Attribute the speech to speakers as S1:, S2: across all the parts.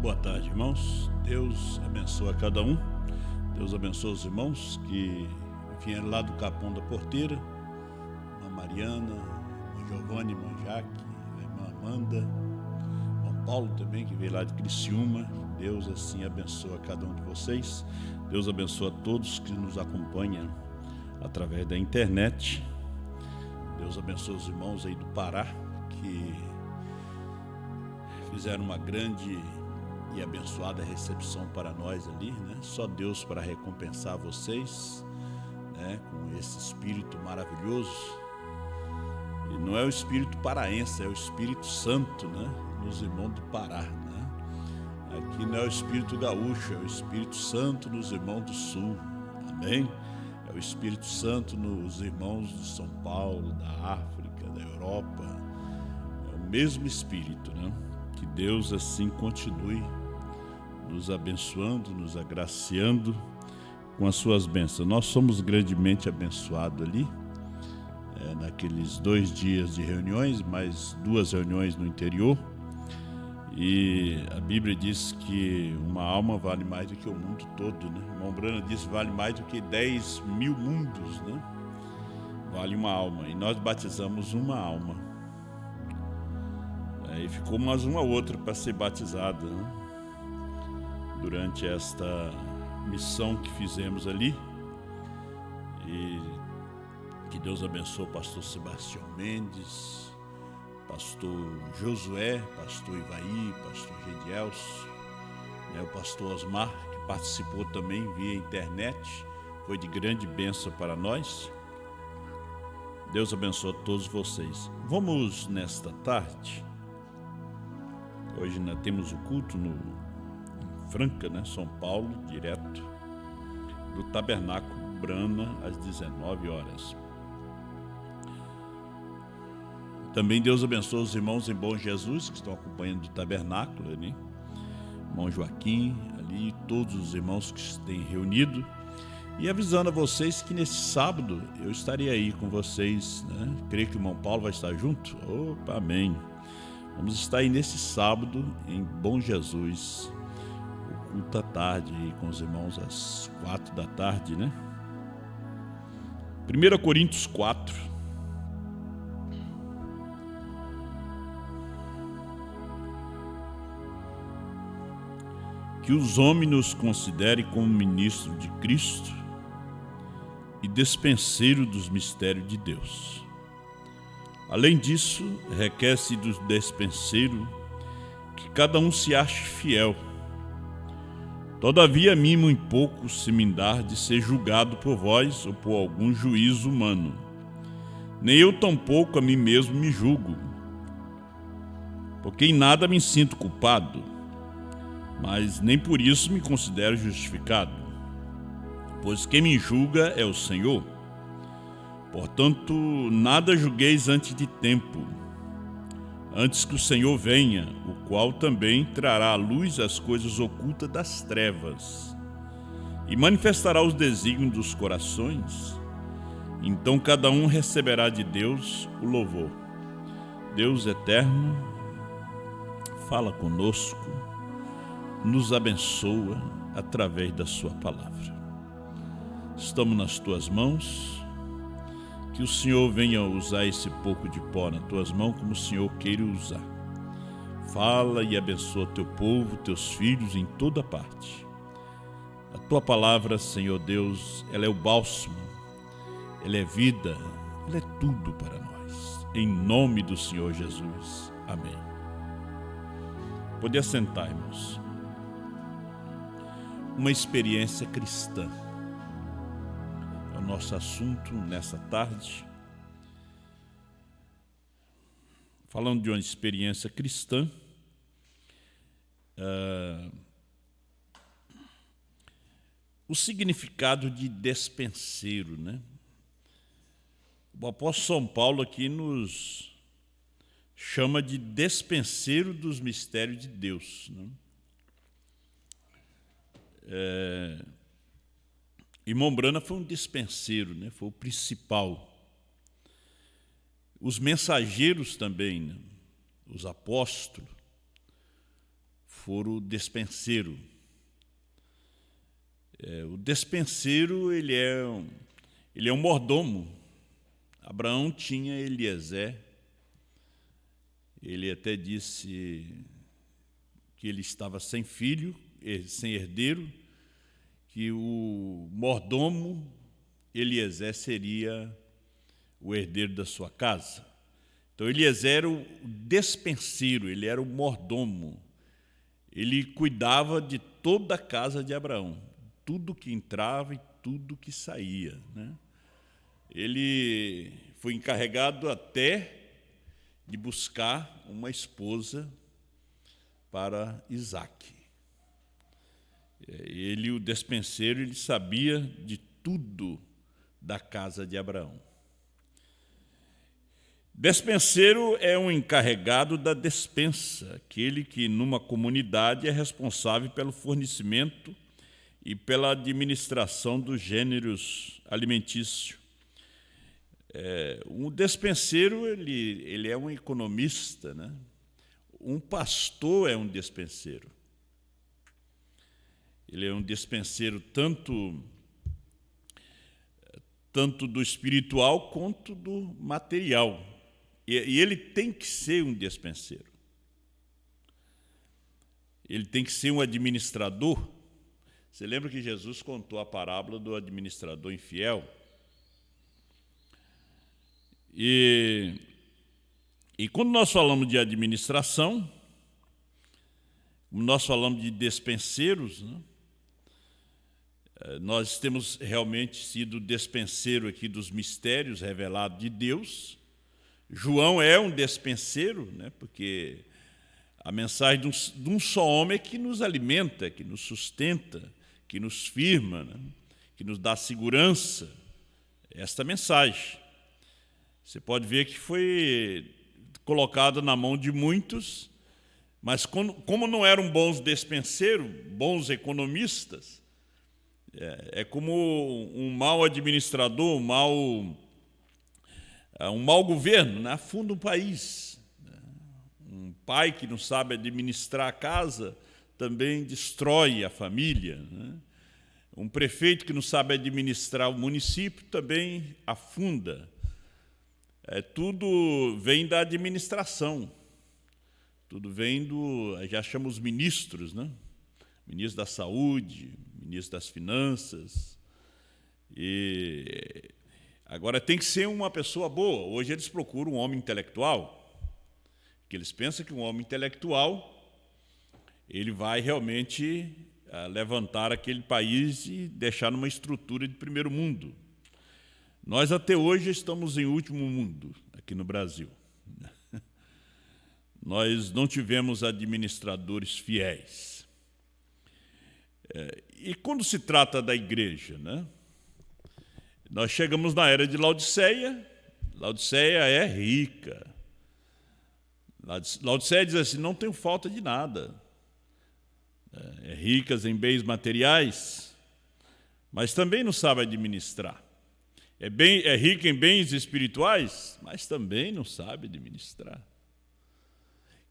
S1: Boa tarde, irmãos. Deus abençoe a cada um. Deus abençoe os irmãos que vieram lá do Capão da Porteira. Irmã Mariana, irmã Giovanni, irmã Jaque, a irmã Amanda, irmão Paulo também, que veio lá de Criciúma. Deus assim abençoe a cada um de vocês. Deus abençoe a todos que nos acompanham através da internet. Deus abençoe os irmãos aí do Pará, que fizeram uma grande e abençoada recepção para nós ali, né? Só Deus para recompensar vocês, né? Com esse espírito maravilhoso. E não é o espírito paraense, é o Espírito Santo, né? Nos irmãos do Pará, né? Aqui não é o espírito gaúcho, é o Espírito Santo nos irmãos do Sul, amém? É o Espírito Santo nos irmãos de São Paulo, da África, da Europa. É o mesmo Espírito, né? Que Deus assim continue nos abençoando, nos agraciando com as suas bênçãos. Nós somos grandemente abençoados ali, naqueles 2 dias de reuniões, mais 2 reuniões no interior. E a Bíblia diz que uma alma vale mais do que o mundo todo, né? O irmão Brana diz que vale mais do que 10 mil mundos, né? Vale uma alma. E nós batizamos uma alma. E ficou mais uma outra para ser batizada, né? Durante esta missão que fizemos ali. E que Deus abençoe o pastor Sebastião Mendes, pastor Josué, pastor Ivaí, pastor Gedielso, o pastor Osmar, que participou também via internet, foi de grande bênção para nós. Deus abençoe a todos vocês. Vamos nesta tarde, hoje nós temos o culto no Franca, né, São Paulo, direto do Tabernáculo Brana, às 19 horas. Também Deus abençoe os irmãos em Bom Jesus, que estão acompanhando o Tabernáculo ali. Irmão Joaquim, ali, todos os irmãos que se têm reunido. E avisando a vocês que nesse sábado eu estarei aí com vocês, né? Creio que o irmão Paulo vai estar junto. Opa, amém. Vamos estar aí nesse sábado em Bom Jesus. Culto à tarde aí com os irmãos às 4 da tarde, né? 1 Coríntios 4. Que os homens nos considerem como ministro de Cristo e despenseiro dos mistérios de Deus. Além disso, requer-se do despenseiro que cada um se ache fiel. Todavia, a mim muito pouco se me dá de ser julgado por vós ou por algum juízo humano. Nem eu tampouco a mim mesmo me julgo, porque em nada me sinto culpado, mas nem por isso me considero justificado, pois quem me julga é o Senhor. Portanto, nada julgueis antes de tempo, antes que o Senhor venha, o qual também trará à luz as coisas ocultas das trevas e manifestará os desígnios dos corações. Então cada um receberá de Deus o louvor. Deus eterno, fala conosco, nos abençoa através da sua palavra. Estamos nas tuas mãos. Que o Senhor venha usar esse pouco de pó nas tuas mãos como o Senhor queira usar. Fala e abençoa teu povo, teus filhos em toda parte. A tua palavra, Senhor Deus, ela é o bálsamo, ela é vida, ela é tudo para nós. Em nome do Senhor Jesus. Amém. Pode assentar, irmãos. Uma experiência cristã. Nosso assunto nessa tarde, falando de uma experiência cristã, o significado de despenseiro, né? O apóstolo São Paulo aqui nos chama de despenseiro dos mistérios de Deus, né? Irmão Brana foi um dispenseiro, né? Foi o principal. Os mensageiros também, né? Os apóstolos, fora o despenseiro. O despenseiro, ele é um mordomo. Abraão tinha Eliezer. Ele até disse que ele estava sem filho, sem herdeiro, que o mordomo Eliezer seria o herdeiro da sua casa. Então, Eliezer era o despenseiro, ele era o mordomo. Ele cuidava de toda a casa de Abraão, tudo que entrava e tudo que saía, né? Ele foi encarregado até de buscar uma esposa para Isaque. Ele, o despenseiro, ele sabia de tudo da casa de Abraão. Despenseiro é um encarregado da despensa, aquele que numa comunidade é responsável pelo fornecimento e pela administração dos gêneros alimentícios. Um despenseiro, ele é um economista, né? Um pastor é um despenseiro. Ele é um despenseiro tanto do espiritual quanto do material. E ele tem que ser um despenseiro. Ele tem que ser um administrador. Você lembra que Jesus contou a parábola do administrador infiel? E quando nós falamos de administração, nós falamos de despenseiros, né? Nós temos realmente sido despenseiro aqui dos mistérios revelados de Deus. João é um despenseiro, né? Porque a mensagem de um só homem é que nos alimenta, que nos sustenta, que nos firma, né? Que nos dá segurança. Esta mensagem. Você pode ver que foi colocada na mão de muitos, mas como não eram bons despenseiros, bons economistas, é como um mau administrador, um mau governo, né? Afunda um país. Um pai que não sabe administrar a casa também destrói a família, né? Um prefeito que não sabe administrar o município também afunda. Tudo vem da administração. Tudo vem já chamamos ministros, né? Ministro da Saúde, ministro das Finanças. E agora tem que ser uma pessoa boa. Hoje eles procuram um homem intelectual, porque eles pensam que um homem intelectual ele vai realmente levantar aquele país e deixar numa estrutura de primeiro mundo. Nós até hoje estamos em último mundo aqui no Brasil. Nós não tivemos administradores fiéis. E quando se trata da igreja, né? Nós chegamos na era de Laodiceia. Laodiceia é rica. Laodiceia diz assim: não tenho falta de nada. É rica em bens materiais, mas também não sabe administrar. É rica em bens espirituais, mas também não sabe administrar.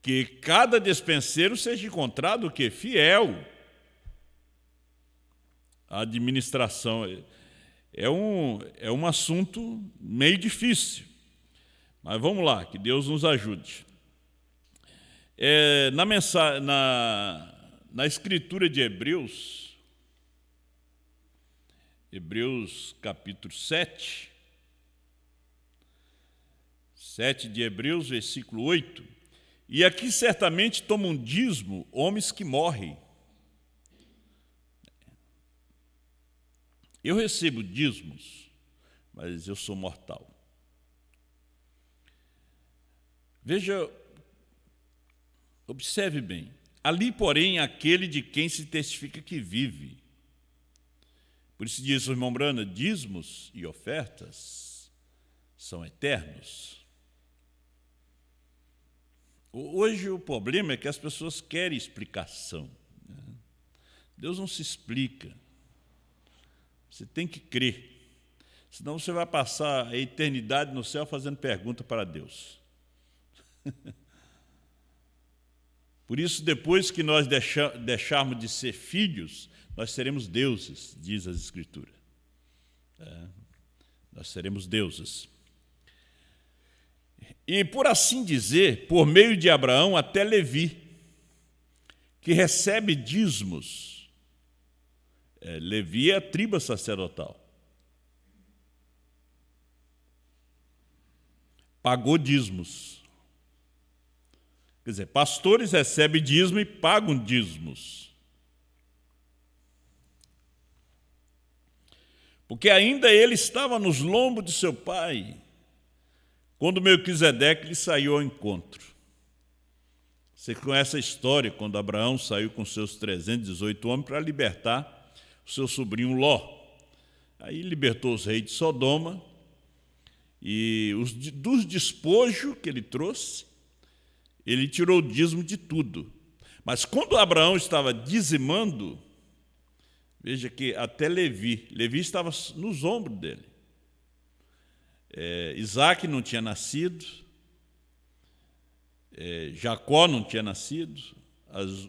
S1: Que cada despenseiro seja encontrado o quê? Fiel. A administração é um assunto meio difícil, mas vamos lá, que Deus nos ajude. Na escritura de Hebreus capítulo 7 de Hebreus, versículo 8, e aqui certamente tomam dízimo homens que morrem. Eu recebo dízimos, mas eu sou mortal. Veja, observe bem. Ali, porém, aquele de quem se testifica que vive. Por isso diz o irmão Brana, dízimos e ofertas são eternos. Hoje o problema é que as pessoas querem explicação, né? Deus não se explica. Você tem que crer. Senão você vai passar a eternidade no céu fazendo pergunta para Deus. Por isso, depois que nós deixarmos de ser filhos, nós seremos deuses, diz as Escrituras. Nós seremos deuses. E, por assim dizer, por meio de Abraão até Levi, que recebe dízimos. Levi é a tribo sacerdotal. Pagou dízimos. Quer dizer, pastores recebem dízimo e pagam dízimos. Porque ainda ele estava nos lombos de seu pai, quando Melquisedeque lhe saiu ao encontro. Você conhece a história, quando Abraão saiu com seus 318 homens para libertar o seu sobrinho Ló. Aí libertou os reis de Sodoma, e dos despojos que ele trouxe, ele tirou o dízimo de tudo. Mas quando Abraão estava dizimando, veja que até Levi estava nos ombros dele. Isaac não tinha nascido, Jacó não tinha nascido,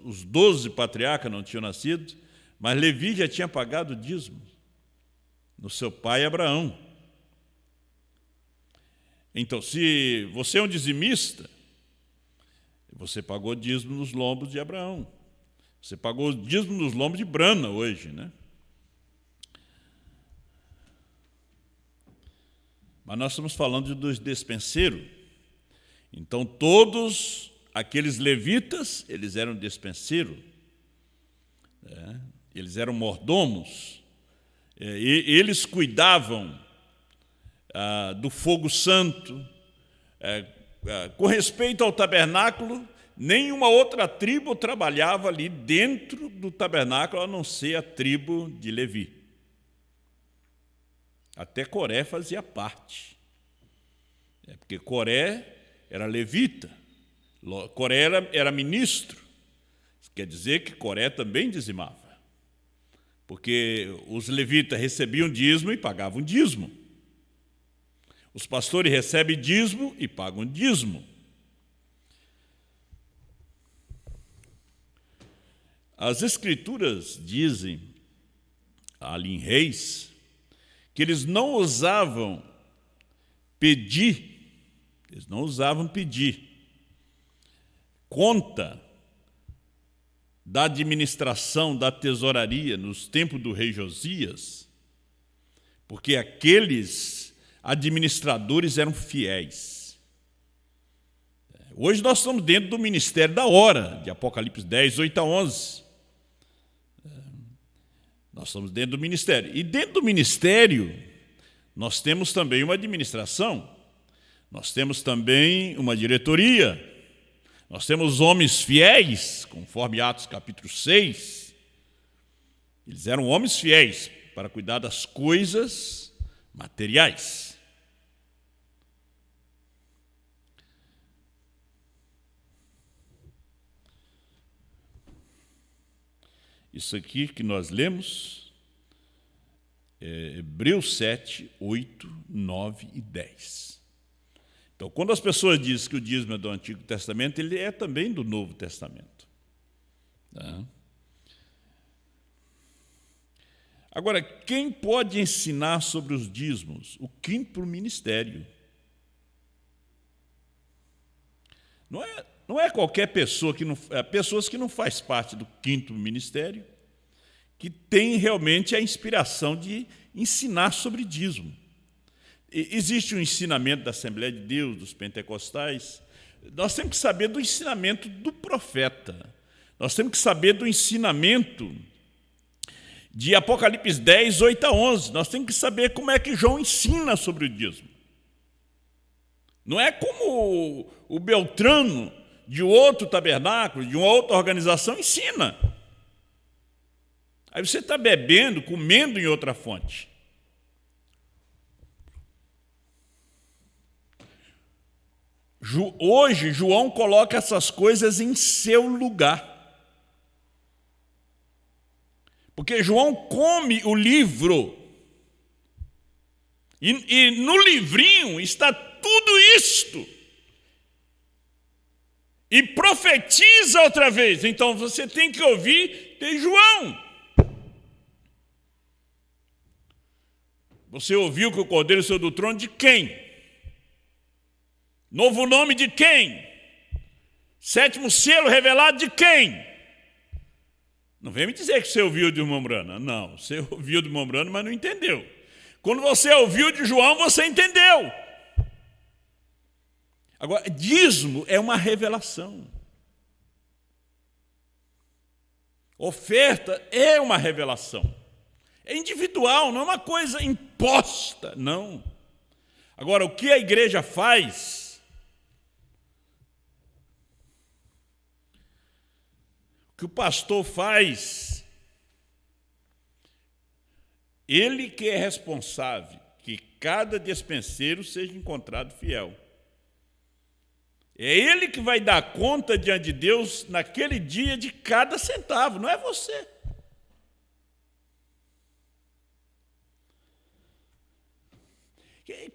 S1: os 12 patriarcas não tinham nascido, mas Levi já tinha pagado o dízimo no seu pai Abraão. Então, se você é um dizimista, você pagou dízimo nos lombos de Abraão. Você pagou dízimo nos lombos de Brana hoje, né? Mas nós estamos falando dos despenseiros. Então, todos aqueles levitas, eles eram despenseiros. Eles eram mordomos. E eles cuidavam do fogo santo. Com respeito ao tabernáculo, nenhuma outra tribo trabalhava ali dentro do tabernáculo, a não ser a tribo de Levi. Até Coré fazia parte. Porque Coré era levita, Coré era ministro. Isso quer dizer que Coré também dizimava. Porque os levitas recebiam dízimo e pagavam dízimo. Os pastores recebem dízimo e pagam dízimo. As Escrituras dizem, ali em Reis, que eles não ousavam pedir conta da administração da tesouraria nos tempos do rei Josias, porque aqueles administradores eram fiéis. Hoje nós estamos dentro do ministério da hora, de Apocalipse 10, 8 a 11. Nós estamos dentro do ministério. E dentro do ministério, nós temos também uma administração, nós temos também uma diretoria, nós temos homens fiéis, conforme Atos capítulo 6. Eles eram homens fiéis para cuidar das coisas materiais. Isso aqui que nós lemos é Hebreus 7, 8, 9 e 10. Então, quando as pessoas dizem que o dízimo é do Antigo Testamento, ele é também do Novo Testamento. Tá? Agora, quem pode ensinar sobre os dízimos? O quinto ministério. Não é qualquer pessoa pessoas que não faz parte do quinto ministério que tem realmente a inspiração de ensinar sobre dízimo. Existe um ensinamento da Assembleia de Deus, dos pentecostais. Nós temos que saber do ensinamento do profeta. Nós temos que saber do ensinamento de Apocalipse 10, 8 a 11. Nós temos que saber como é que João ensina sobre o dízimo. Não é como o Beltrano de outro tabernáculo, de uma outra organização, ensina. Aí você está bebendo, comendo em outra fonte. Hoje, João coloca essas coisas em seu lugar. Porque João come o livro. E no livrinho está tudo isto. e profetiza outra vez. Então você tem que ouvir de João. Você ouviu que o Cordeiro saiu do trono de quem? Novo nome de quem? Sétimo selo revelado de quem? Não vem me dizer que você ouviu de irmão Brana. Não, você ouviu de irmão Brana, mas não entendeu. Quando você ouviu de João, você entendeu. Agora, dízimo é uma revelação. Oferta é uma revelação. É individual, não é uma coisa imposta, não. Agora, o que a igreja faz? O que o pastor faz? Ele que é responsável, que cada despenseiro seja encontrado fiel. É ele que vai dar conta diante de Deus naquele dia de cada centavo, não é você.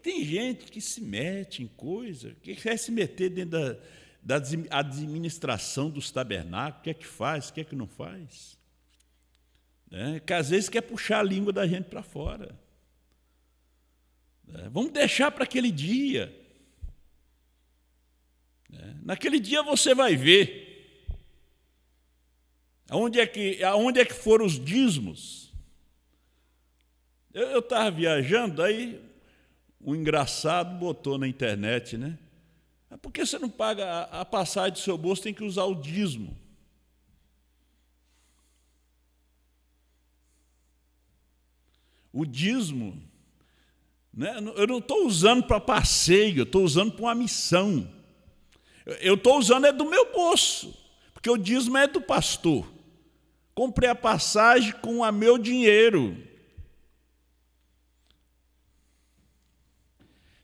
S1: Tem gente que se mete em coisa, que quer se meter dentro da administração dos tabernáculos, o que é que faz, o que é que não faz. Que às vezes quer puxar a língua da gente para fora. Vamos deixar para aquele dia. Naquele dia você vai ver aonde é que foram os dízimos. Eu estava viajando, aí um engraçado botou na internet, né? Por que você não paga a passagem do seu bolso, tem que usar o dízimo? O dízimo, né? Eu não estou usando para passeio, eu estou usando para uma missão. Eu estou usando do meu bolso, porque o dízimo é do pastor. Comprei a passagem com o meu dinheiro.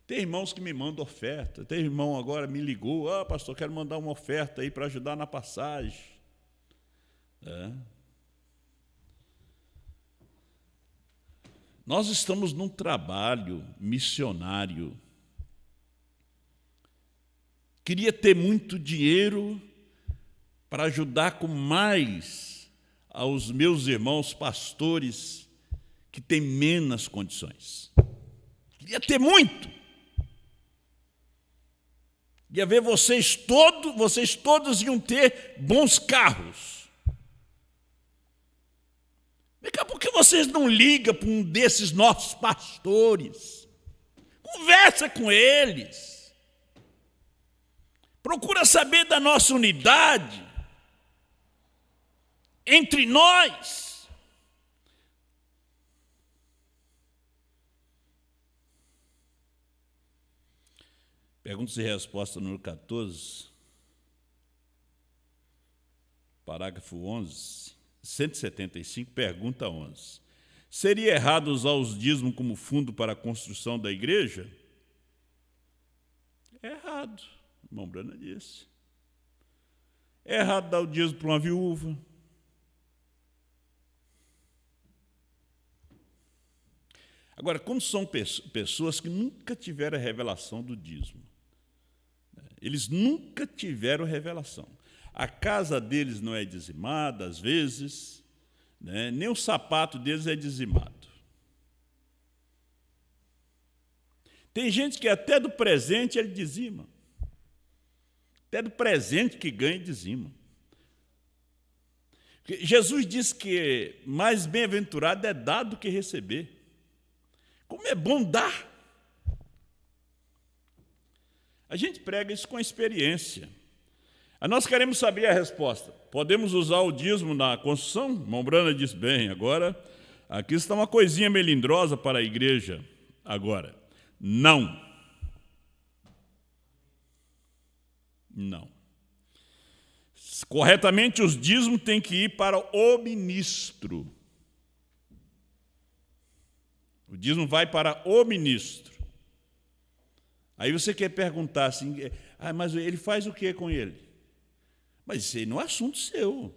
S1: Tem irmãos que me mandam oferta. Tem irmão agora me ligou, pastor, quero mandar uma oferta aí para ajudar na passagem. Nós estamos num trabalho missionário. Queria ter muito dinheiro para ajudar com mais aos meus irmãos pastores que têm menos condições. Queria ter muito. Ia ver vocês todos iam ter bons carros. Por que vocês não ligam para um desses nossos pastores? Conversa com eles. Procura saber da nossa unidade entre nós. Perguntas e respostas número 14, parágrafo 11, 175, pergunta 11. Seria errado usar os dízimos como fundo para a construção da igreja? É errado, o irmão Brana disse. É errado dar o dízimo para uma viúva. Agora, quando são pessoas que nunca tiveram a revelação do dízimo, eles nunca tiveram revelação. A casa deles não é dizimada, às vezes, nem o sapato deles é dizimado. Tem gente que até do presente ele dizima. Até do presente que ganha, dizima. Jesus disse que mais bem-aventurado é dar do que receber. Como é bom dar. A gente prega isso com experiência. Nós queremos saber a resposta. Podemos usar o dízimo na construção? Irmão Brana diz, bem, agora, aqui está uma coisinha melindrosa para a igreja. Agora, não. Não. Corretamente, os dízimos têm que ir para o ministro. O dízimo vai para o ministro. Aí você quer perguntar assim, mas ele faz o que com ele? Mas isso aí não é assunto seu.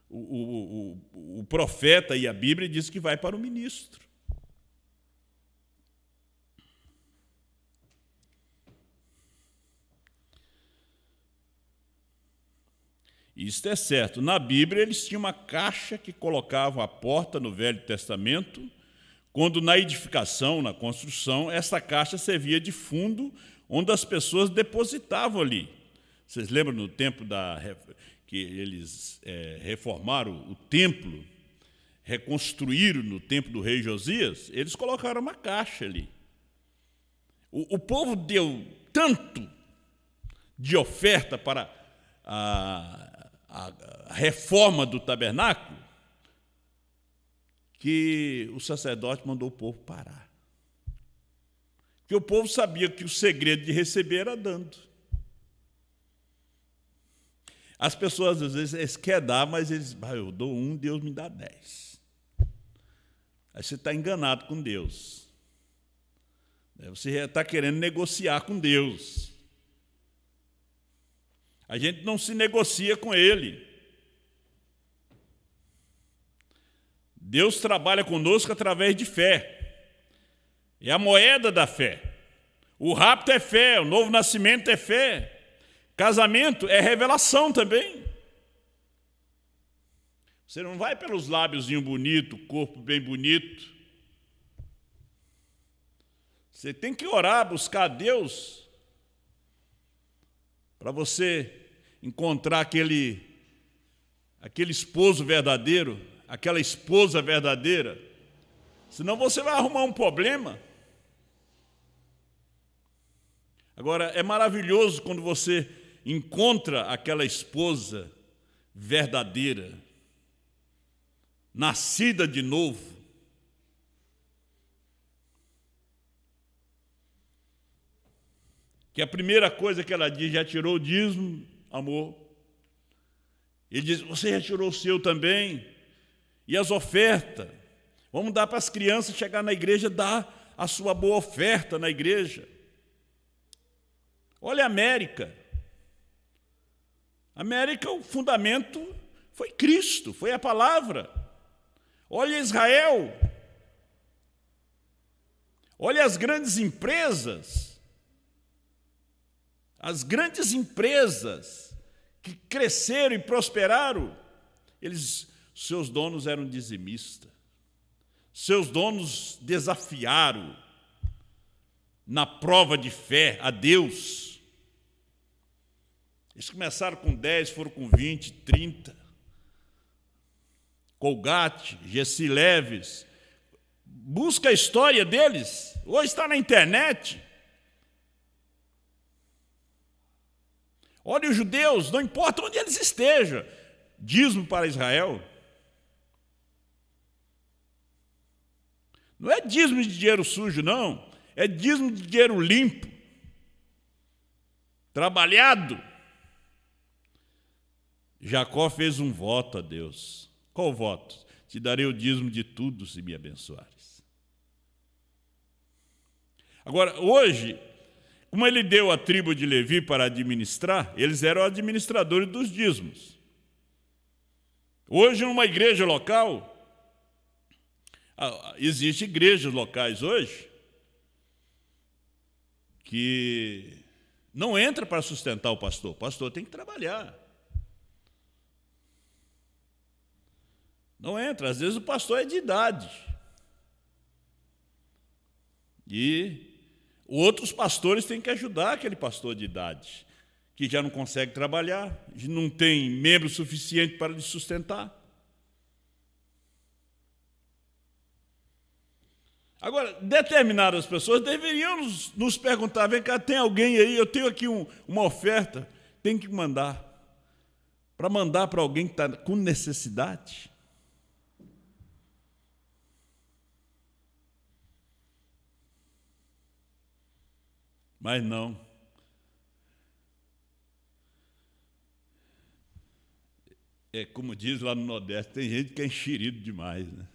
S1: O profeta e a Bíblia diz que vai para o ministro. Isto é certo. Na Bíblia, eles tinham uma caixa que colocavam à porta no Velho Testamento, quando na edificação, na construção, essa caixa servia de fundo onde as pessoas depositavam ali. Vocês lembram no tempo que eles reformaram o templo, reconstruíram no tempo do rei Josias? Eles colocaram uma caixa ali. O povo deu tanto de oferta para a reforma do tabernáculo que o sacerdote mandou o povo parar. Porque o povo sabia que o segredo de receber era dando. As pessoas, às vezes, eles querem dar, mas eles, eu dou 1, Deus me dá 10. Aí você está enganado com Deus. Você está querendo negociar com Deus. A gente não se negocia com Ele. Deus trabalha conosco através de fé. É a moeda da fé. O rapto é fé, o novo nascimento é fé. Casamento é revelação também. Você não vai pelos lábiozinhos bonitos, corpo bem bonito. Você tem que orar, buscar a Deus, para você encontrar aquele esposo verdadeiro, aquela esposa verdadeira. Senão você vai arrumar um problema. Agora, é maravilhoso quando você encontra aquela esposa verdadeira, nascida de novo. Que a primeira coisa que ela diz, já tirou o dízimo, amor? Ele diz, você já tirou o seu também? E as ofertas? Vamos dar para as crianças chegar na igreja, dar a sua boa oferta na igreja. Olha a América. A América, o fundamento foi Cristo, foi a palavra. Olha Israel. Olha as grandes empresas. As grandes empresas que cresceram e prosperaram, seus donos eram dizimistas. Seus donos desafiaram na prova de fé a Deus. Eles começaram com 10, foram com 20, 30. Colgate, Gessi Leves. Busca a história deles. Hoje está na internet. Olha os judeus, não importa onde eles estejam. Dízimo para Israel. Não é dízimo de dinheiro sujo, não. É dízimo de dinheiro limpo. Trabalhado. Jacó fez um voto a Deus. Qual voto? Te darei o dízimo de tudo se me abençoares. Agora, hoje, como ele deu a tribo de Levi para administrar, eles eram administradores dos dízimos. Hoje, numa igreja local, existem igrejas locais hoje que não entra para sustentar o pastor tem que trabalhar. Não entra, às vezes o pastor é de idade. E outros pastores têm que ajudar aquele pastor de idade, que já não consegue trabalhar, não tem membro suficiente para lhe sustentar. Agora, determinadas pessoas deveriam nos perguntar, vem cá, tem alguém aí, eu tenho aqui uma oferta, tem que mandar. Para mandar para alguém que está com necessidade. Mas não. É como diz lá no Nordeste, tem gente que é enxerido demais, né?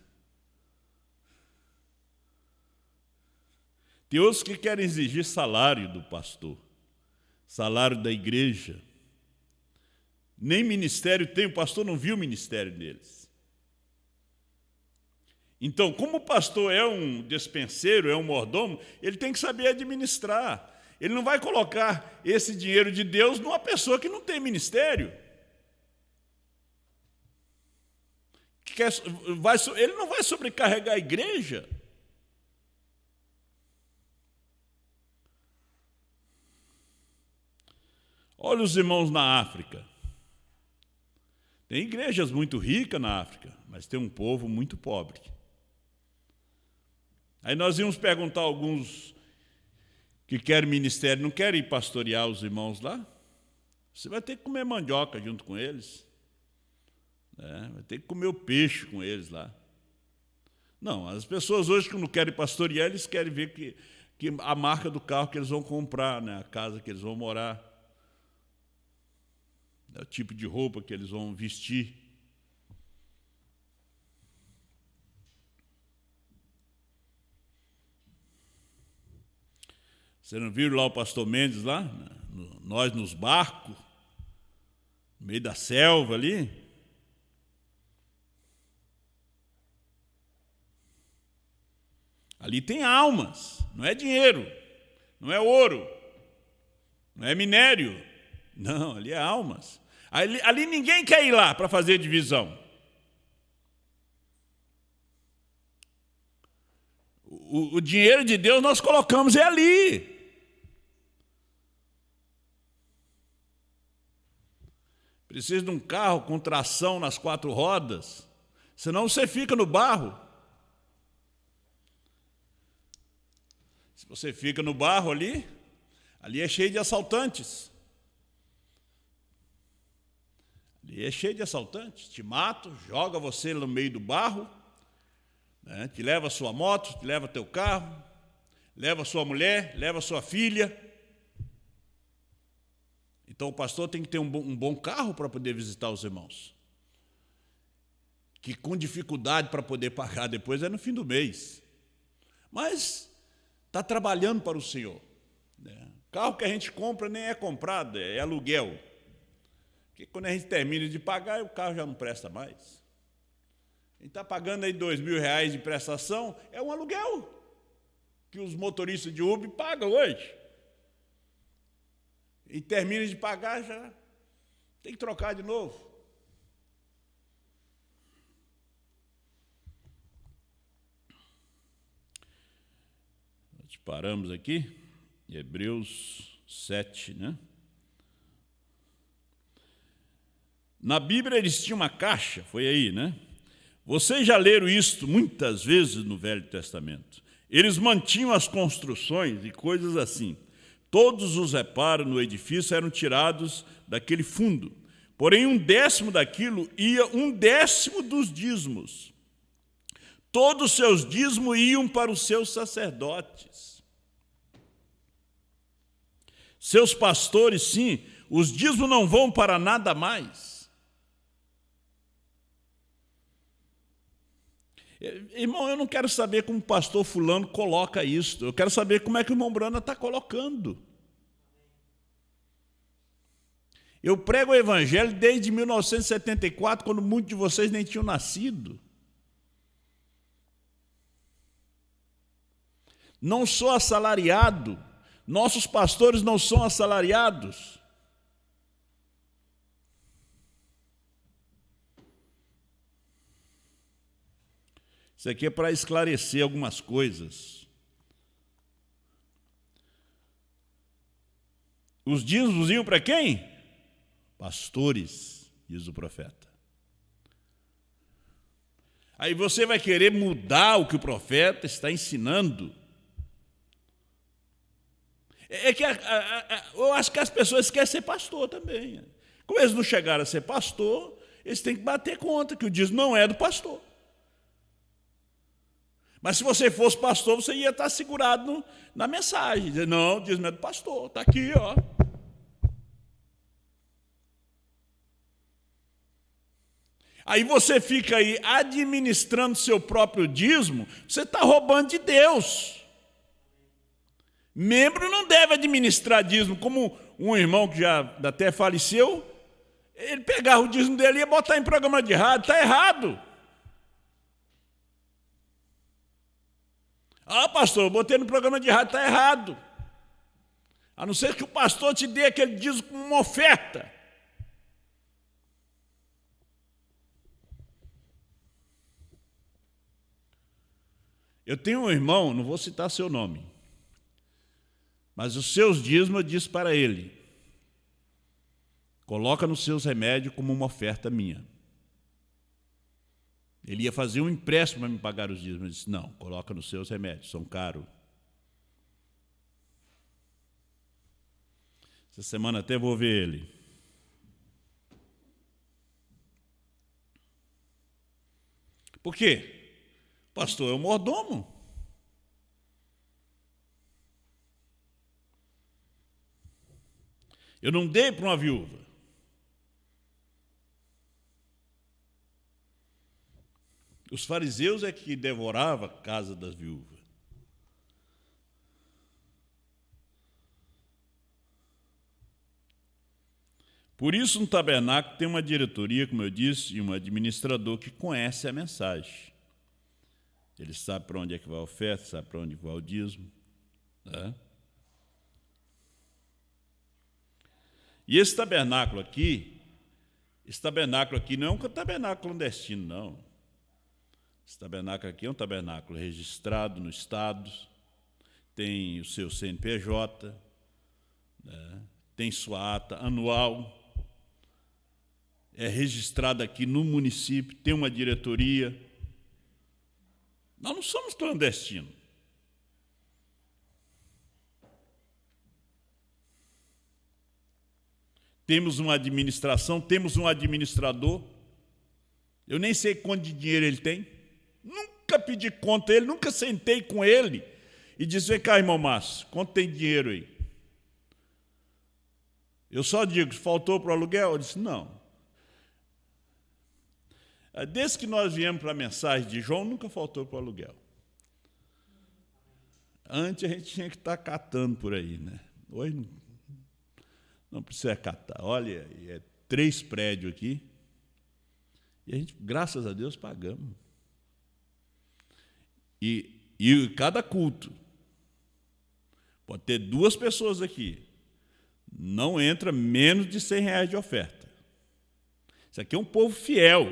S1: Tem outros que querem exigir salário do pastor, salário da igreja. Nem ministério tem, o pastor não viu o ministério deles. Então, como o pastor é um despenseiro, é um mordomo, ele tem que saber administrar. Ele não vai colocar esse dinheiro de Deus numa pessoa que não tem ministério. ele não vai sobrecarregar a igreja. Olha os irmãos na África. Tem igrejas muito ricas na África, mas tem um povo muito pobre. Aí nós íamos perguntar a alguns que querem ministério, não querem pastorear os irmãos lá? Você vai ter que comer mandioca junto com eles. Vai ter que comer o peixe com eles lá. Não, as pessoas hoje que não querem pastorear, eles querem ver que a marca do carro que eles vão comprar, a casa que eles vão morar, o tipo de roupa que eles vão vestir. Você não viu lá o pastor Mendes lá? Nós nos barcos, no meio da selva ali? Ali tem almas, não é dinheiro, não é ouro, não é minério. Não, ali é almas. Ali ninguém quer ir lá para fazer divisão. O dinheiro de Deus nós colocamos ali. Precisa de um carro com tração nas 4 rodas, senão você fica no barro. Se você fica no barro ali é cheio de assaltantes. Ali é cheio de assaltantes. Te matam, joga você no meio do barro, te leva a sua moto, te leva teu carro, leva a sua mulher, leva a sua filha. Então o pastor tem que ter um bom carro para poder visitar os irmãos. Que com dificuldade para poder pagar depois é no fim do mês. Mas está trabalhando para o Senhor. Carro que a gente compra nem é comprado, é aluguel. Porque quando a gente termina de pagar, o carro já não presta mais. A gente está pagando aí R$2.000 de prestação, é um aluguel que os motoristas de Uber pagam hoje. E termina de pagar, já tem que trocar de novo. Nós paramos aqui, em Hebreus 7, Na Bíblia eles tinham uma caixa, foi aí, Vocês já leram isto muitas vezes no Velho Testamento. Eles mantinham as construções e coisas assim. Todos os reparos no edifício eram tirados daquele fundo. Porém, 1/10 daquilo ia 1/10 dos dízimos. Todos os seus dízimos iam para os seus sacerdotes. Seus pastores, sim, os dízimos não vão para nada mais. Irmão, eu não quero saber como o pastor fulano coloca isso. Eu quero saber como é que o irmão Brana está colocando. Eu prego o evangelho desde 1974, quando muitos de vocês nem tinham nascido. Não sou assalariado. Nossos pastores não são assalariados. Isso aqui é para esclarecer algumas coisas. Os dízimos iam para quem? Pastores, diz o profeta. Aí você vai querer mudar o que o profeta está ensinando. É que eu acho que as pessoas querem ser pastor também. Como eles não chegaram a ser pastor, eles têm que bater conta que o dízimo não é do pastor. Mas se você fosse pastor, você ia estar segurado na mensagem. Dizer, não, o dízimo é do pastor, está aqui, ó. Aí você fica aí administrando seu próprio dízimo, você está roubando de Deus. Membro não deve administrar dízimo, como um irmão que já até faleceu, ele pegava o dízimo dele e ia botar em programa de rádio, está errado. Ah, pastor, eu botei no programa de rádio, está errado. A não ser que o pastor te dê aquele dízimo como uma oferta. Eu tenho um irmão, não vou citar seu nome, mas os seus dízimos, eu disse para ele: coloca nos seus remédios como uma oferta minha. Ele ia fazer um empréstimo para me pagar os dízimos. Eu disse: não, coloca nos seus remédios, são caros. Essa semana até vou ver ele. Por quê? Pastor, é o mordomo. Eu não dei para uma viúva. Os fariseus é que devoravam a casa das viúvas. Por isso, no tabernáculo tem uma diretoria, como eu disse, e um administrador que conhece a mensagem. Ele sabe para onde é que vai a oferta, sabe para onde vai o dízimo. Né? E esse tabernáculo aqui não é um tabernáculo clandestino, não. Esse tabernáculo aqui é um tabernáculo registrado no Estado, tem o seu CNPJ, né? Tem sua ata anual, é registrado aqui no município, tem uma diretoria. Nós não somos clandestinos. Temos uma administração, temos um administrador. Eu nem sei quanto de dinheiro ele tem. Nunca pedi conta a ele, nunca sentei com ele e disse: vem cá, irmão Márcio, quanto tem dinheiro aí? Eu só digo: faltou para o aluguel? Eu disse: não. Desde que nós viemos para a mensagem de João, nunca faltou para o aluguel. Antes a gente tinha que estar catando por aí, né? Hoje não precisa catar. Olha, é 3 prédios aqui e a gente, graças a Deus, pagamos. E cada culto pode ter 2 pessoas aqui. Não entra menos de R$100 de oferta. Isso aqui é um povo fiel.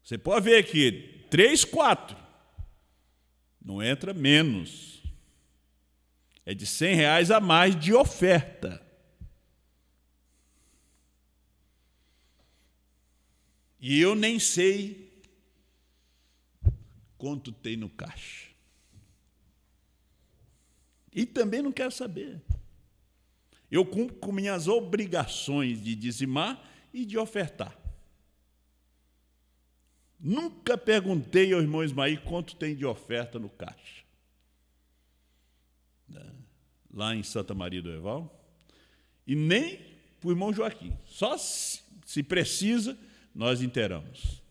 S1: Você pode ver aqui, 3, 4. Não entra menos. É de R$100 a mais de oferta. E eu nem sei quanto tem no caixa. E também não quero saber. Eu cumpro com minhas obrigações de dizimar e de ofertar. Nunca perguntei ao irmão Ismael quanto tem de oferta no caixa. Lá em Santa Maria do Herval. E nem para o irmão Joaquim. Só se precisa, nós inteiramos.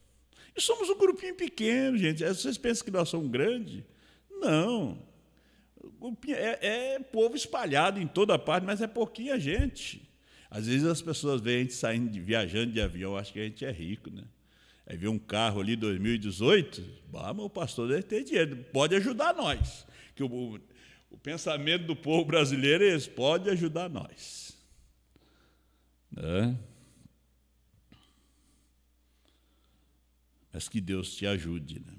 S1: E somos um grupinho pequeno, gente. Vocês pensam que nós somos grandes? Não. É povo espalhado em toda parte, mas é pouquinha gente. Às vezes as pessoas veem a gente saindo, viajando de avião, acham que a gente é rico, né? Aí vê um carro ali, 2018, mas o pastor deve ter dinheiro, pode ajudar nós. Que o pensamento do povo brasileiro é esse: pode ajudar nós. Né? Mas que Deus te ajude. Né?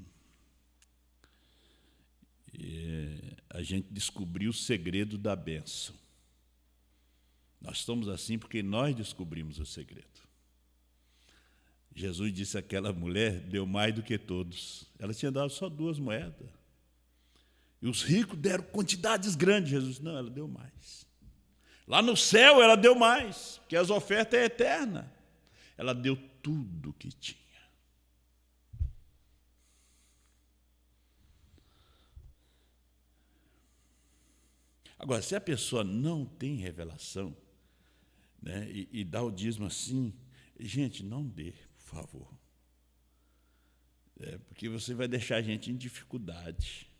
S1: A gente descobriu o segredo da bênção. Nós estamos assim porque nós descobrimos o segredo. Jesus disse: aquela mulher deu mais do que todos. Ela tinha dado só 2 moedas. E os ricos deram quantidades grandes. Jesus: não, ela deu mais. Lá no céu ela deu mais, porque as ofertas é eterna. Ela deu tudo o que tinha. Agora, se a pessoa não tem revelação, né, e dá o dízimo assim, gente, não dê, por favor. Porque você vai deixar a gente em dificuldade.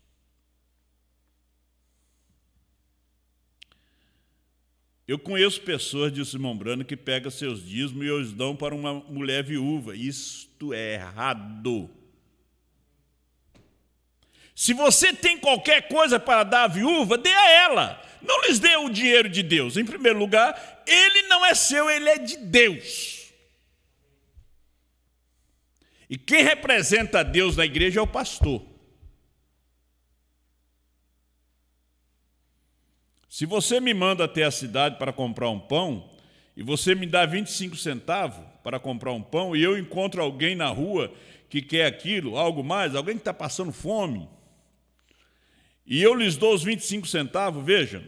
S1: Eu conheço pessoas, disse o irmão Brano, que pegam seus dízimos e os dão para uma mulher viúva. Isto é errado. Se você tem qualquer coisa para dar à viúva, dê a ela. Não lhes dê o dinheiro de Deus. Em primeiro lugar, ele não é seu, ele é de Deus. E quem representa a Deus na igreja é o pastor. Se você me manda até a cidade para comprar um pão, e você me dá 25 centavos para comprar um pão, e eu encontro alguém na rua que quer aquilo, algo mais, alguém que está passando fome, e eu lhes dou os 25 centavos, veja,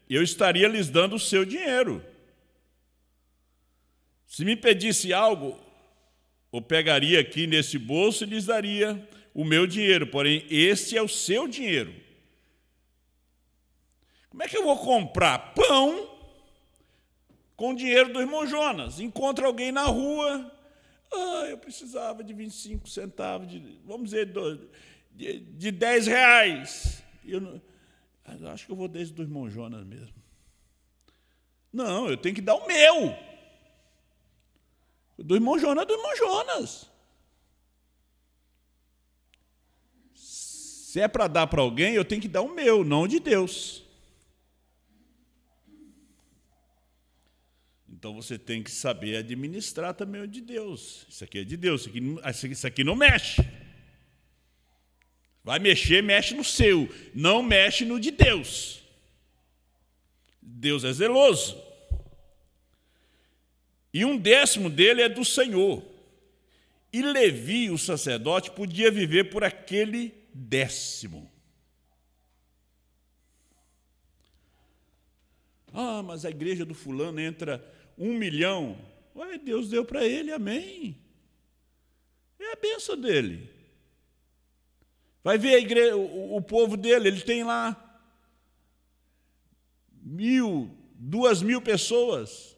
S1: eu estaria lhes dando o seu dinheiro. Se me pedisse algo, eu pegaria aqui nesse bolso e lhes daria o meu dinheiro, porém, este é o seu dinheiro. Como é que eu vou comprar pão com o dinheiro do irmão Jonas? Encontro alguém na rua, eu precisava de 25 centavos, vamos dizer, de 10 reais. Eu acho que eu vou desde do irmão Jonas mesmo. Não, eu tenho que dar o meu. Do irmão Jonas é do irmão Jonas. Se é para dar para alguém, eu tenho que dar o meu, não o de Deus. Então você tem que saber administrar também o de Deus. Isso aqui é de Deus, isso aqui não mexe. Vai mexer, mexe no seu, não mexe no de Deus. Deus é zeloso. E 1/10 dele é do Senhor. E Levi, o sacerdote, podia viver por aquele 10. Mas a igreja do fulano entra 1 milhão. Ué, Deus deu para ele, amém. É a bênção dele. Vai ver a igreja, o povo dele, ele tem lá 1.000, 2.000 pessoas.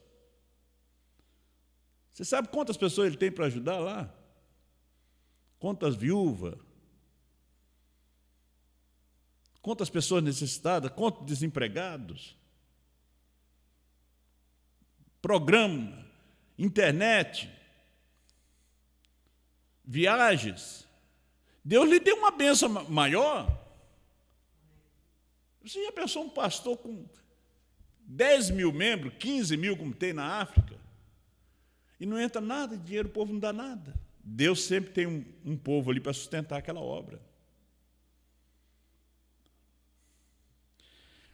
S1: Você sabe quantas pessoas ele tem para ajudar lá? Quantas viúvas? Quantas pessoas necessitadas? Quantos desempregados? Programa, internet, viagens. Deus lhe deu uma bênção maior. Você já pensou um pastor com 10.000 membros, 15.000 como tem na África? E não entra nada de dinheiro, o povo não dá nada. Deus sempre tem um povo ali para sustentar aquela obra.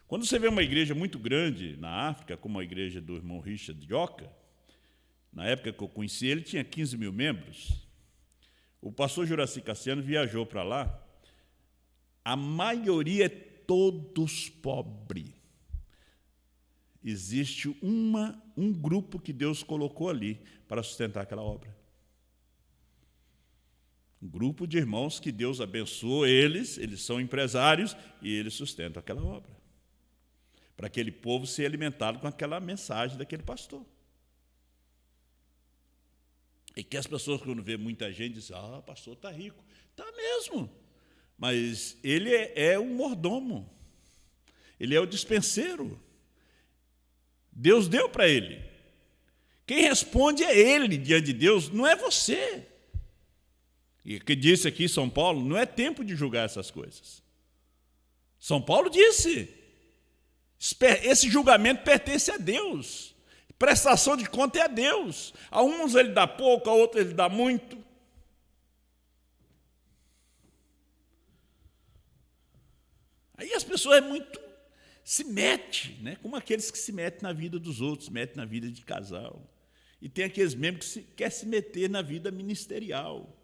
S1: Quando você vê uma igreja muito grande na África, como a igreja do irmão Richard Joka, na época que eu conheci ele, tinha 15.000 membros. O pastor Juraci Cassiano viajou para lá. A maioria é todos pobres. Existe um grupo que Deus colocou ali para sustentar aquela obra. Um grupo de irmãos que Deus abençoou eles são empresários e eles sustentam aquela obra. Para aquele povo ser alimentado com aquela mensagem daquele pastor. E que as pessoas, quando vê muita gente, dizem, o pastor está rico. Está mesmo. Mas ele é um mordomo. Ele é o dispenseiro. Deus deu para ele. Quem responde é ele diante de Deus, não é você. E o que disse aqui São Paulo, não é tempo de julgar essas coisas. São Paulo disse, esse julgamento pertence a Deus. Prestação de conta é a Deus. A uns ele dá pouco, a outros ele dá muito. Aí as pessoas se metem, né? Como aqueles que se metem na vida dos outros, se metem na vida de casal. E tem aqueles membros que querem se meter na vida ministerial.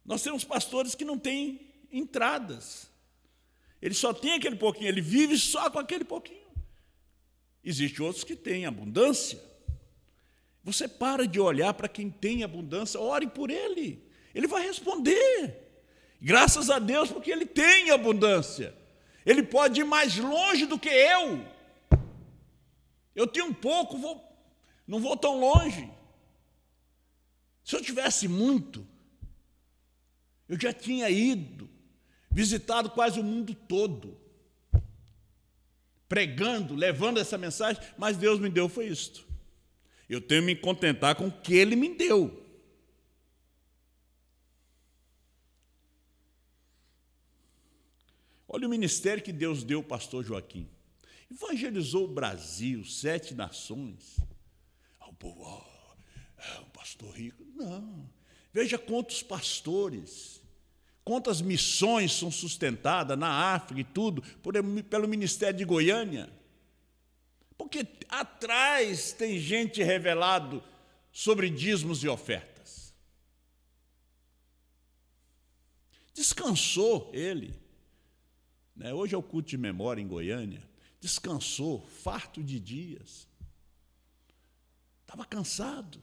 S1: Nós temos pastores que não têm entradas. Ele só tem aquele pouquinho, ele vive só com aquele pouquinho. Existem outros que têm abundância. Você para de olhar para quem tem abundância, ore por ele. Ele vai responder. Graças a Deus, porque ele tem abundância. Ele pode ir mais longe do que eu. Eu tenho um pouco, não vou tão longe. Se eu tivesse muito, eu já tinha ido, visitado quase o mundo todo, pregando, levando essa mensagem, mas Deus me deu foi isto. Eu tenho que me contentar com o que Ele me deu. Olha o ministério que Deus deu ao pastor Joaquim. Evangelizou o Brasil, 7 nações. O povo, é um pastor rico. Não. Veja quantos pastores, Quantas missões são sustentadas na África e tudo pelo Ministério de Goiânia? Porque atrás tem gente revelado sobre dízimos e ofertas. Descansou ele. Hoje é o culto de memória em Goiânia. Descansou, farto de dias. Estava cansado.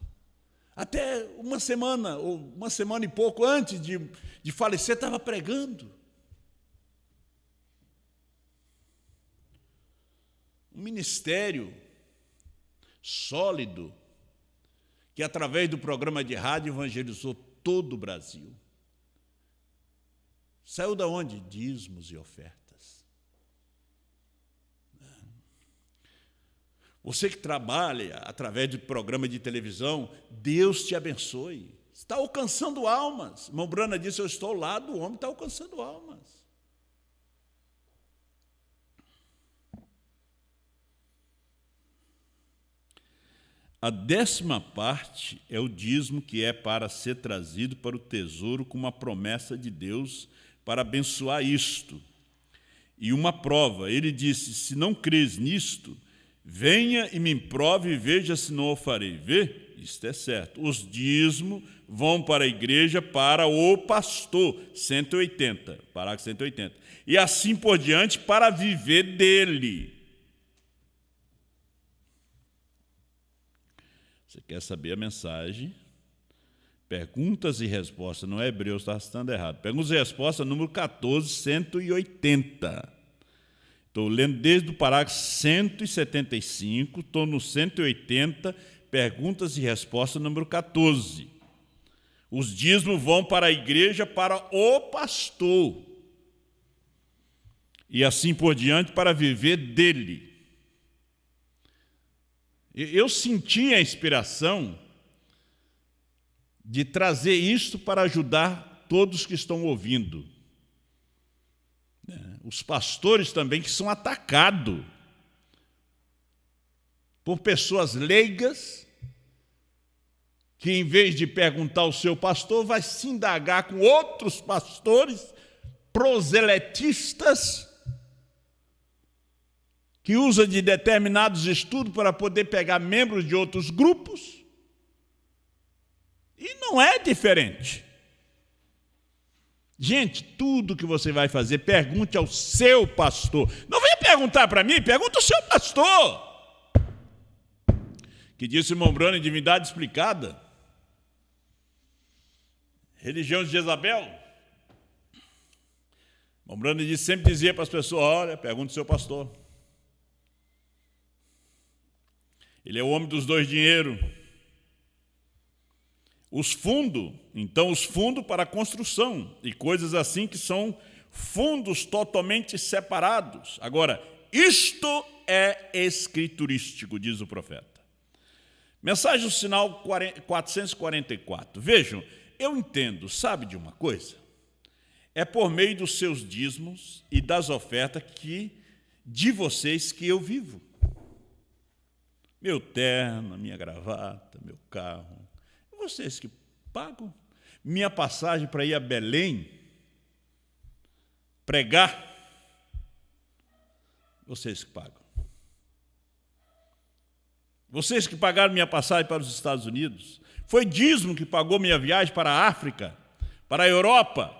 S1: Até uma semana, ou uma semana e pouco antes de falecer, estava pregando. Um ministério sólido, que através do programa de rádio evangelizou todo o Brasil. Saiu da onde? Dízimos e ofertas. Você que trabalha através de programa de televisão, Deus te abençoe. Está alcançando almas. Irmão Brana disse, eu estou ao lado do homem, está alcançando almas. A 10ª parte é o dízimo que é para ser trazido para o tesouro com uma promessa de Deus para abençoar isto. E uma prova, ele disse, se não crês nisto, venha e me prove e veja se não o farei. Vê? Isto é certo. Os dízimos vão para a igreja, para o pastor, 180, parágrafo 180. E assim por diante, para viver dele. Você quer saber a mensagem? Perguntas e respostas, não é Hebreus, está estando errado. Perguntas e respostas, número 14, 180. Estou lendo desde o parágrafo 175, estou no 180, perguntas e respostas, número 14. Os dízimos vão para a igreja, para o pastor. E assim por diante, para viver dele. Eu senti a inspiração de trazer isto para ajudar todos que estão ouvindo. Os pastores também que são atacados por pessoas leigas que, em vez de perguntar ao seu pastor, vai se indagar com outros pastores proselitistas que usa de determinados estudos para poder pegar membros de outros grupos. E não é diferente. Gente, tudo que você vai fazer, pergunte ao seu pastor. Não venha perguntar para mim, pergunta ao seu pastor. Que disse irmão Brano em Divindade Explicada. Religião de Jezabel. Irmão Brano sempre dizia para as pessoas, olha, pergunta ao seu pastor. Ele é o homem dos dois dinheiros. Os fundos, então os fundos para a construção e coisas assim que são fundos totalmente separados. Agora, isto é escriturístico, diz o profeta. Mensagem do sinal 444. Vejam, eu entendo, sabe de uma coisa? É por meio dos seus dízimos e das ofertas de vocês que eu vivo. Meu terno, minha gravata, meu carro. Vocês que pagam. Minha passagem para ir a Belém, pregar, vocês que pagam. Vocês que pagaram minha passagem para os Estados Unidos. Foi dízimo que pagou minha viagem para a África, para a Europa,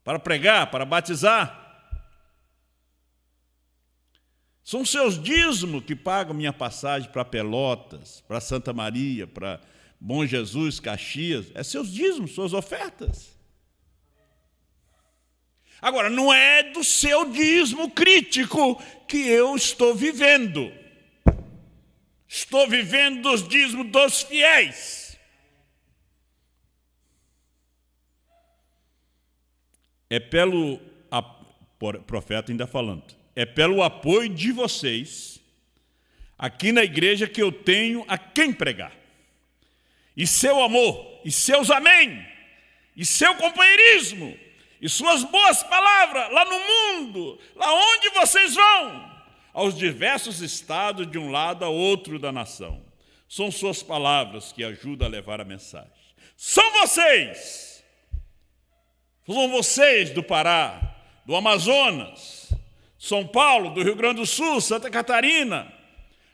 S1: para pregar, para batizar. São seus dízimos que pagam minha passagem para Pelotas, para Santa Maria, para Bom Jesus, Caxias. É seus dízimos, suas ofertas. Agora, não é do seu dízimo crítico que eu estou vivendo. Estou vivendo dos dízimos dos fiéis. É pelo profeta ainda falando. É pelo apoio de vocês aqui na igreja que eu tenho a quem pregar. E seu amor, e seus amém, e seu companheirismo, e suas boas palavras lá no mundo, lá onde vocês vão, aos diversos estados de um lado a outro da nação. São suas palavras que ajudam a levar a mensagem. São vocês São vocês do Pará, do Amazonas, São Paulo, do Rio Grande do Sul, Santa Catarina,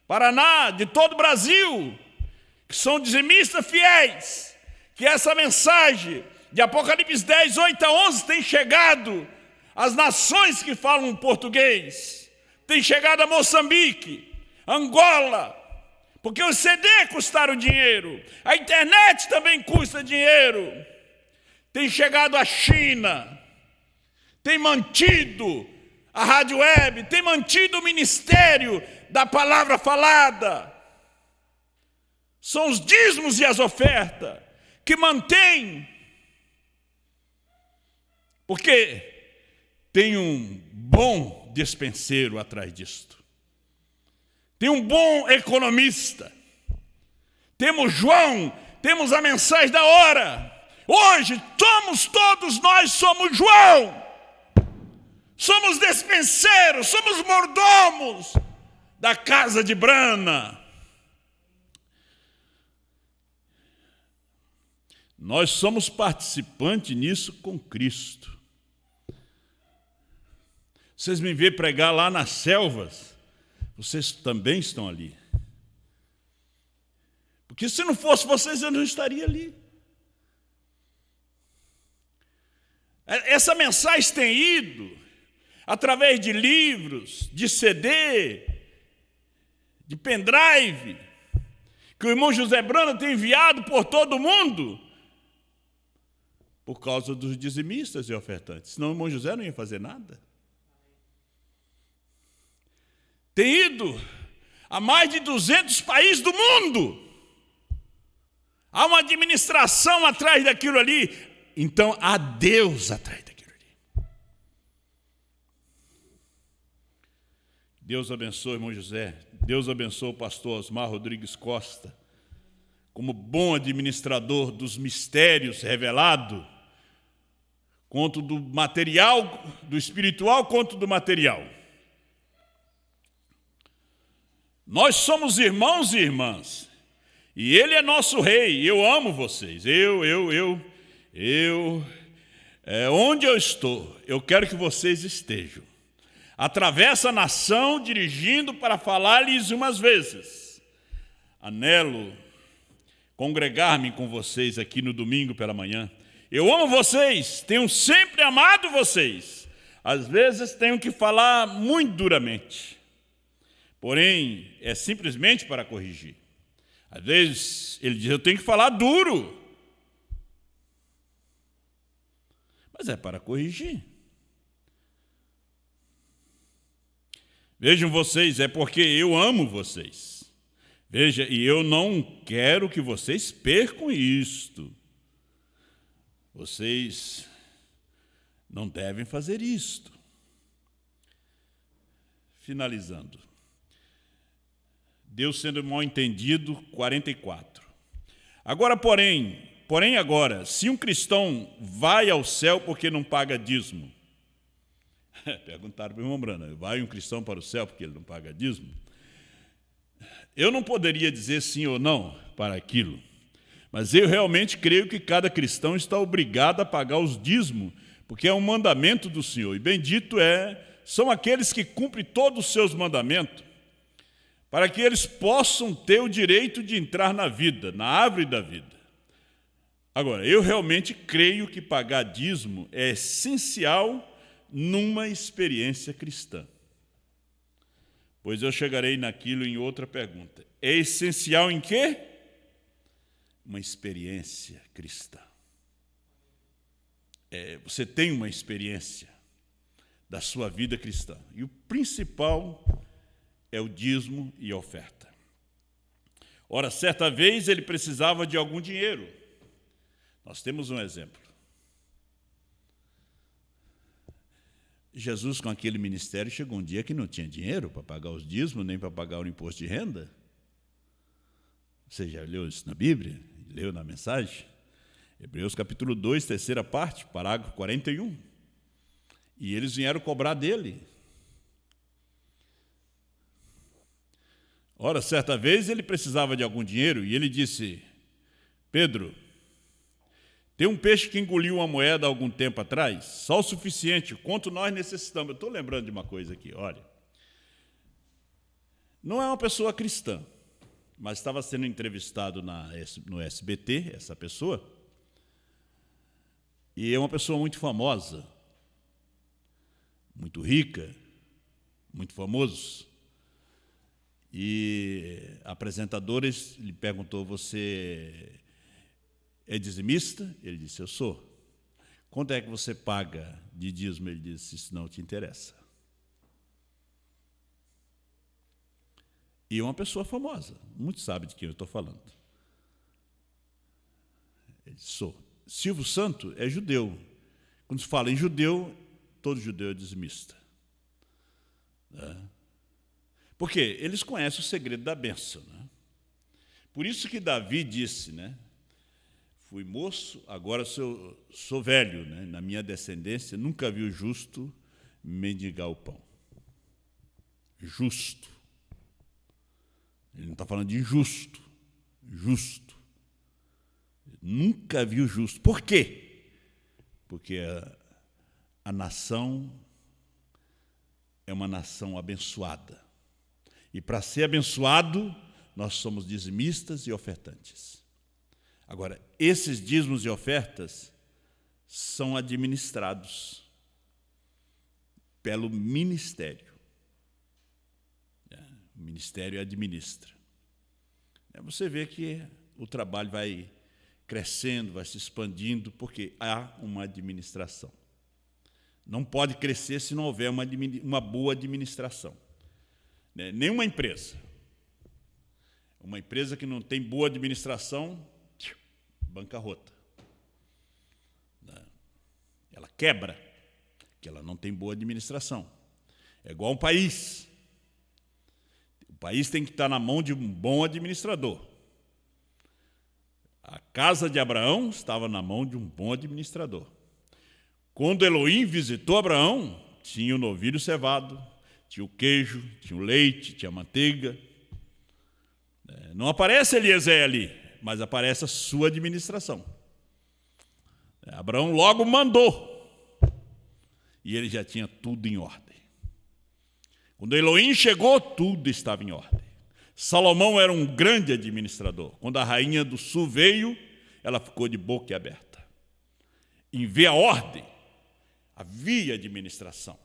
S1: Paraná, de todo o Brasil, que são dizimistas fiéis, que essa mensagem de Apocalipse 10, 8 a 11 tem chegado às nações que falam português, tem chegado a Moçambique, Angola, porque os CD custaram dinheiro, a internet também custa dinheiro, tem chegado à China, tem mantido a rádio web, tem mantido o ministério da palavra falada. São os dízimos e as ofertas que mantêm, porque tem um bom despenseiro atrás disto. Tem um bom economista. Temos João, temos a mensagem da hora. Hoje, todos nós somos João. Somos despenseiros, somos mordomos da casa de Brana. Nós somos participantes nisso com Cristo. Vocês me veem pregar lá nas selvas, vocês também estão ali. Porque se não fosse vocês, eu não estaria ali. Essa mensagem tem ido através de livros, de CD, de pendrive, que o irmão José Brana tem enviado por todo o mundo, por causa dos dizimistas e ofertantes. Senão o irmão José não ia fazer nada. Tem ido a mais de 200 países do mundo. Há uma administração atrás daquilo ali. Então, há Deus atrás daquilo ali. Deus abençoe, irmão José. Deus abençoe o pastor Osmar Rodrigues Costa, como bom administrador dos mistérios revelados, quanto do material, do espiritual, quanto do material. Nós somos irmãos e irmãs, e Ele é nosso rei. Eu amo vocês. Onde eu estou, eu quero que vocês estejam. Atravesso a nação dirigindo para falar-lhes umas vezes. Anelo congregar-me com vocês aqui no domingo pela manhã. Eu amo vocês, tenho sempre amado vocês. Às vezes tenho que falar muito duramente, porém é simplesmente para corrigir. Às vezes ele diz, eu tenho que falar duro, mas é para corrigir. Vejam vocês, é porque eu amo vocês. Veja, e eu não quero que vocês percam isto. Vocês não devem fazer isto. Finalizando. Deus sendo mal entendido, 44. Agora, porém, se um cristão vai ao céu porque não paga dízimo, perguntaram para o irmão Brana, vai um cristão para o céu porque ele não paga dízimo? Eu não poderia dizer sim ou não para aquilo, mas eu realmente creio que cada cristão está obrigado a pagar os dízimos, porque é um mandamento do Senhor, e bendito são aqueles que cumprem todos os seus mandamentos, para que eles possam ter o direito de entrar na vida, na árvore da vida. Agora, eu realmente creio que pagar dízimo é essencial numa experiência cristã. Pois eu chegarei naquilo em outra pergunta. É essencial em quê? Uma experiência cristã. Você tem uma experiência da sua vida cristã. E o principal é o dízimo e a oferta. Ora, certa vez ele precisava de algum dinheiro. Nós temos um exemplo. Jesus, com aquele ministério, chegou um dia que não tinha dinheiro para pagar os dízimos, nem para pagar o imposto de renda. Você já leu isso na Bíblia? Leu na mensagem? Hebreus capítulo 2, terceira parte, parágrafo 41. E eles vieram cobrar dele. Ora, certa vez ele precisava de algum dinheiro e ele disse, Pedro, Tem um peixe que engoliu uma moeda há algum tempo atrás, só o suficiente, quanto nós necessitamos. Eu estou lembrando de uma coisa aqui, olha. Não é uma pessoa cristã, mas estava sendo entrevistado no SBT, essa pessoa, e é uma pessoa muito famosa, muito rica, muito famoso. E apresentadores lhe perguntou: você é dizimista? Ele disse: eu sou. Quanto é que você paga de dízimo? Ele disse: isso não te interessa. E é uma pessoa famosa, muitos sabem de quem eu estou falando. Ele disse: sou. Silvio Santos é judeu. Quando se fala em judeu, todo judeu é dizimista. Porque eles conhecem o segredo da bênção. Por isso que Davi disse, fui moço, agora sou velho, na minha descendência, nunca vi o justo mendigar o pão. Justo. Ele não está falando de injusto. Justo. Nunca vi o justo. Por quê? Porque a nação é uma nação abençoada. E para ser abençoado, nós somos dizimistas e ofertantes. Agora, esses dízimos e ofertas são administrados pelo ministério. O ministério administra. Você vê que o trabalho vai crescendo, vai se expandindo, porque há uma administração. Não pode crescer se não houver uma boa administração. Nenhuma empresa. Uma empresa que não tem boa administração, bancarrota. Ela quebra, porque ela não tem boa administração. É igual um país. O país tem que estar na mão de um bom administrador. A casa de Abraão estava na mão de um bom administrador. Quando Elohim visitou Abraão, tinha o novilho cevado, tinha o queijo, tinha o leite, tinha a manteiga. Não aparece Eliezer ali, mas aparece a sua administração. Abraão logo mandou, e ele já tinha tudo em ordem. Quando Elohim chegou, tudo estava em ordem. Salomão era um grande administrador. Quando a rainha do sul veio, ela ficou de boca aberta. Em ver a ordem, havia administração.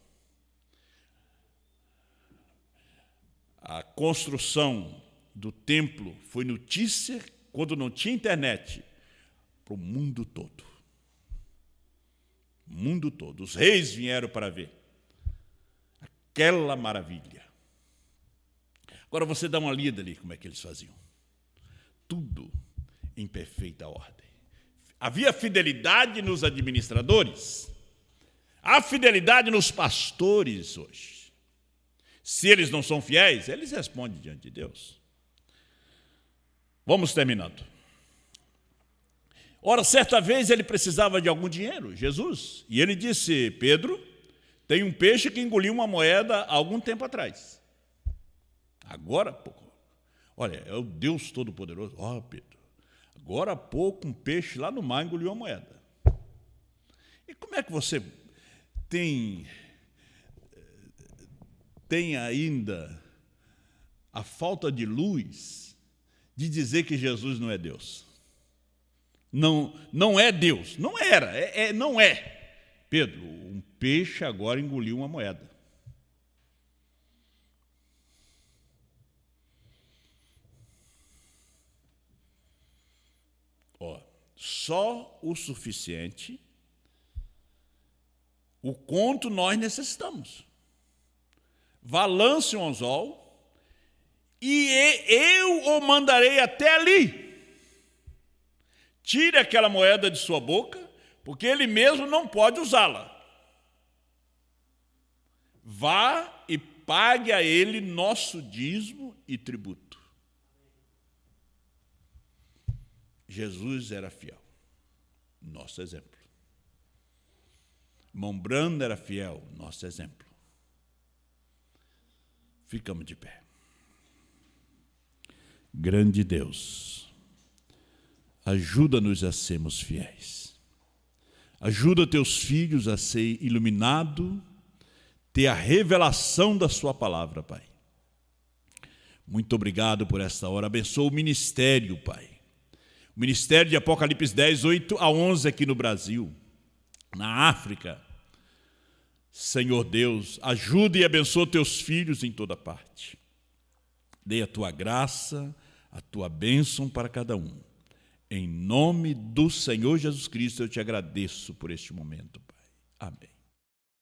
S1: A construção do templo foi notícia, quando não tinha internet, para o mundo todo. O mundo todo. Os reis vieram para ver aquela maravilha. Agora você dá uma lida ali, como é que eles faziam. Tudo em perfeita ordem. Havia fidelidade nos administradores. Há fidelidade nos pastores hoje. Se eles não são fiéis, eles respondem diante de Deus. Vamos terminando. Ora, certa vez ele precisava de algum dinheiro, Jesus, e ele disse: Pedro, tem um peixe que engoliu uma moeda há algum tempo atrás. Agora há pouco. Olha, é o Deus Todo-Poderoso. Pedro, agora há pouco um peixe lá no mar engoliu uma moeda. E como é que você tem ainda a falta de luz de dizer que Jesus não é Deus? Não é Deus. Não era. Não é. Pedro, um peixe agora engoliu uma moeda. Só o suficiente, o quanto nós necessitamos. Vá, lance um anzol, e eu o mandarei até ali. Tire aquela moeda de sua boca, porque ele mesmo não pode usá-la. Vá e pague a ele nosso dízimo e tributo. Jesus era fiel, nosso exemplo. Irmão Brando era fiel, nosso exemplo. Ficamos de pé. Grande Deus, ajuda-nos a sermos fiéis. Ajuda teus filhos a ser iluminado, ter a revelação da sua palavra, Pai. Muito obrigado por esta hora. Abençoa o ministério, Pai. O ministério de Apocalipse 10, 8 a 11 aqui no Brasil, na África. Senhor Deus, ajuda e abençoa teus filhos em toda parte. Dê a tua graça, a tua bênção para cada um. Em nome do Senhor Jesus Cristo, eu te agradeço por este momento, Pai. Amém.